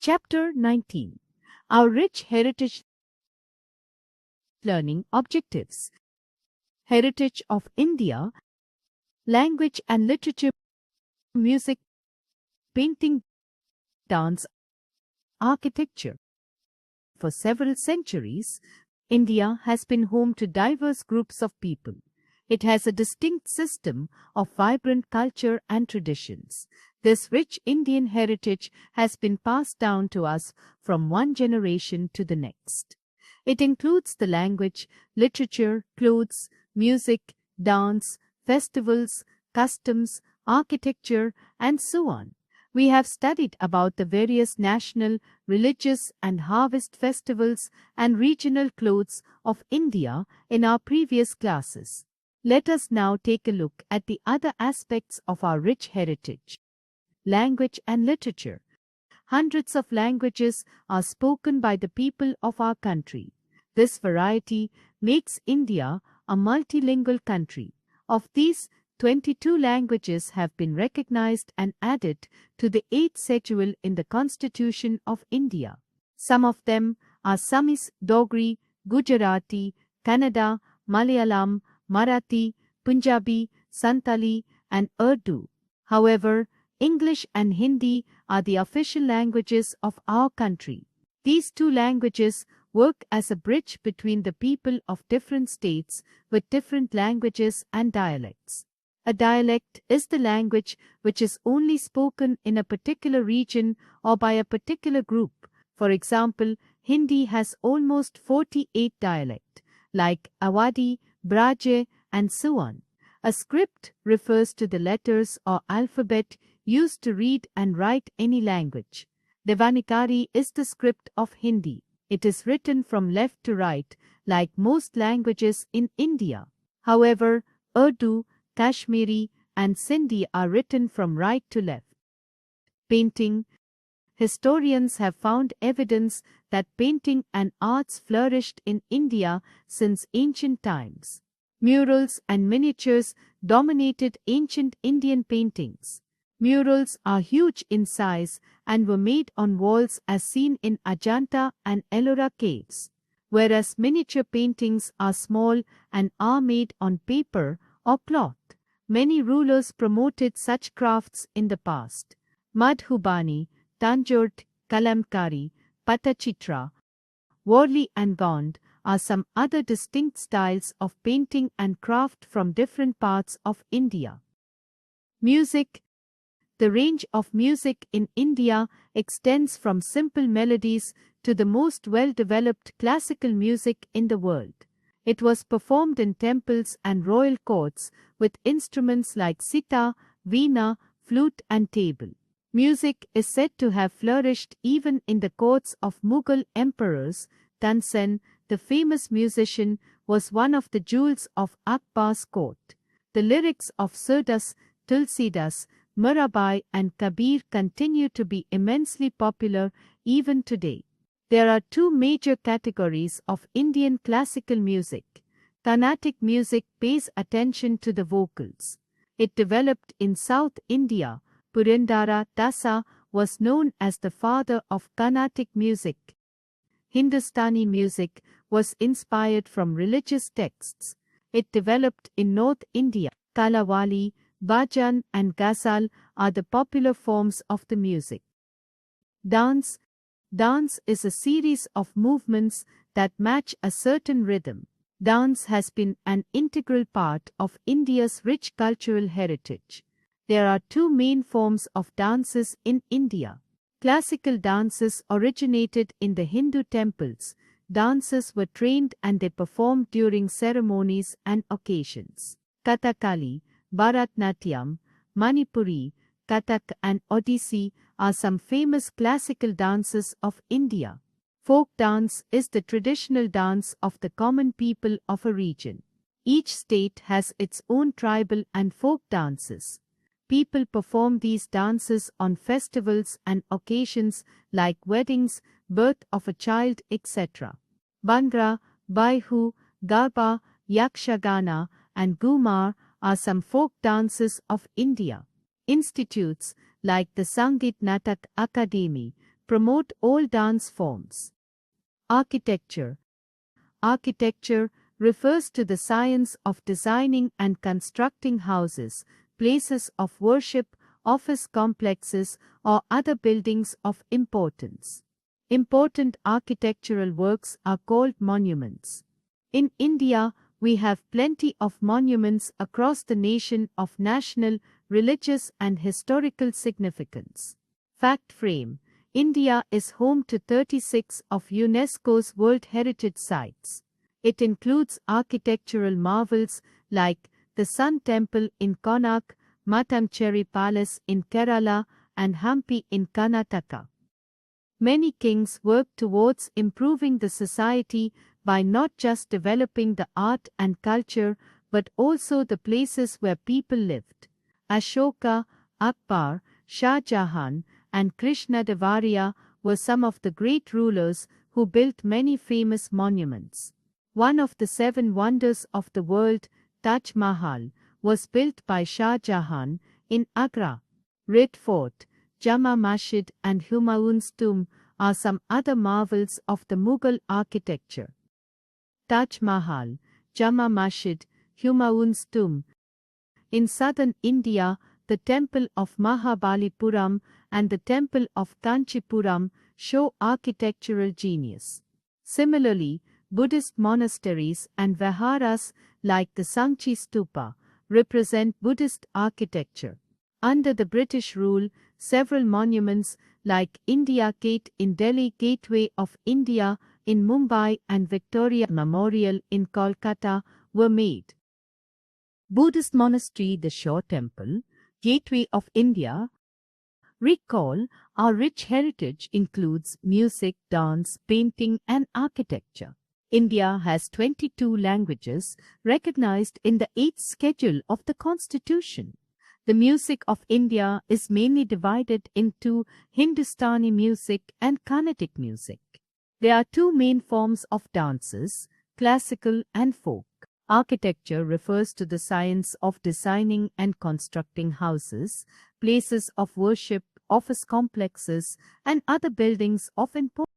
Chapter 19. Our Rich Heritage Learning Objectives. Heritage of India. Language and literature, music, painting, dance, architecture. For several centuries, India has been home to diverse groups of people. It has a distinct system of vibrant culture and traditions. This rich Indian heritage has been passed down to us from one generation to the next. It includes the language, literature, clothes, music, dance, festivals, customs, architecture, and so on. We have studied about the various national, religious, and harvest festivals and regional clothes of India in our previous classes. Let us now take a look at the other aspects of our rich heritage. Language and literature. Hundreds of languages are spoken by the people of our country. This variety makes India a multilingual country. Of these, 22 languages have been recognized and added to the 8th schedule in the Constitution of India. Some of them are Samis, Dogri, Gujarati, Kannada, Malayalam, Marathi, Punjabi, Santali, and Urdu. However, English and Hindi are the official languages of our country. These two languages work as a bridge between the people of different states with different languages and dialects. A dialect is the language which is only spoken in a particular region or by a particular group. For example, Hindi has almost 48 dialects, like Awadhi, Braje, and so on. A script refers to the letters or alphabet used to read and write any language. Devanagari is the script of Hindi. It is written from left to right, like most languages in India. However, Urdu, Kashmiri, and Sindhi are written from right to left. Painting. Historians have found evidence that painting and arts flourished in India since ancient times. Murals and miniatures dominated ancient Indian paintings. Murals are huge in size and were made on walls as seen in Ajanta and Ellora caves, whereas miniature paintings are small and are made on paper or cloth. Many rulers promoted such crafts in the past. Madhubani, Tanjore, Kalamkari, Patachitra, Worli and Gond are some other distinct styles of painting and craft from different parts of India. Music. The range of music in India extends from simple melodies to the most well-developed classical music in the world. It was performed in temples and royal courts with instruments like sitar, veena, flute and tabla. Music is said to have flourished even in the courts of Mughal emperors. Tansen, the famous musician, was one of the jewels of Akbar's court. The lyrics of Surdas, Tulsidas, Mirabai and Kabir continue to be immensely popular even today. There are two major categories of Indian classical music. Carnatic music pays attention to the vocals. It developed in South India. Purandara Dasa was known as the father of Carnatic music. Hindustani music was inspired from religious texts. It developed in North India. Kalawali, Bhajan and Ghazal are the popular forms of the music. Dance. Dance is a series of movements that match a certain rhythm. Dance has been an integral part of India's rich cultural heritage. There are two main forms of dances in India. Classical dances originated in the Hindu temples. Dancers were trained and they performed during ceremonies and occasions. Kathakali, Bharatnatyam, Manipuri, Kathak and Odissi are some famous classical dances of India. Folk dance is the traditional dance of the common people of a region. Each state has its own tribal and folk dances. People perform these dances on festivals and occasions like weddings, birth of a child, etc. Bhangra, Baihu, Garba, Yakshagana, and Gumar are some folk dances of India. Institutes like the Sangeet Natak Akademi, promote all dance forms. Architecture. Architecture refers to the science of designing and constructing houses, places of worship, office complexes, or other buildings of importance. Important architectural works are called monuments. In India, we have plenty of monuments across the nation of national, religious, and historical significance. Fact frame. India is home to 36 of UNESCO's World Heritage Sites. It includes architectural marvels like the Sun Temple in Konark, Mattancherry Palace in Kerala, and Hampi in Karnataka. Many kings worked towards improving the society by not just developing the art and culture but also the places where people lived. Ashoka, Akbar, Shah Jahan, and Krishnadevaraya were some of the great rulers who built many famous monuments. One of the 7 wonders of the world, Taj Mahal, was built by Shah Jahan in Agra. Red Fort, Jama Masjid, and Humayun's tomb are some other marvels of the Mughal architecture. Taj Mahal, Jama Masjid, Humayun's tomb. In southern India, the temple of Mahabalipuram and the temple of Kanchipuram show architectural genius. Similarly, Buddhist monasteries and viharas like the Sangchi Stupa represent Buddhist architecture. Under the British rule, several monuments like India Gate in Delhi, Gateway of India in Mumbai, and Victoria Memorial in Kolkata were made. Buddhist monastery, the Shaw Temple, Gateway of India. Recall, our rich heritage includes music, dance, painting, and architecture. India has 22 languages recognized in the 8th schedule of the Constitution. The music of India is mainly divided into Hindustani music and Carnatic music. There are 2 main forms of dances, classical and folk. Architecture refers to the science of designing and constructing houses, places of worship, office complexes, and other buildings of importance.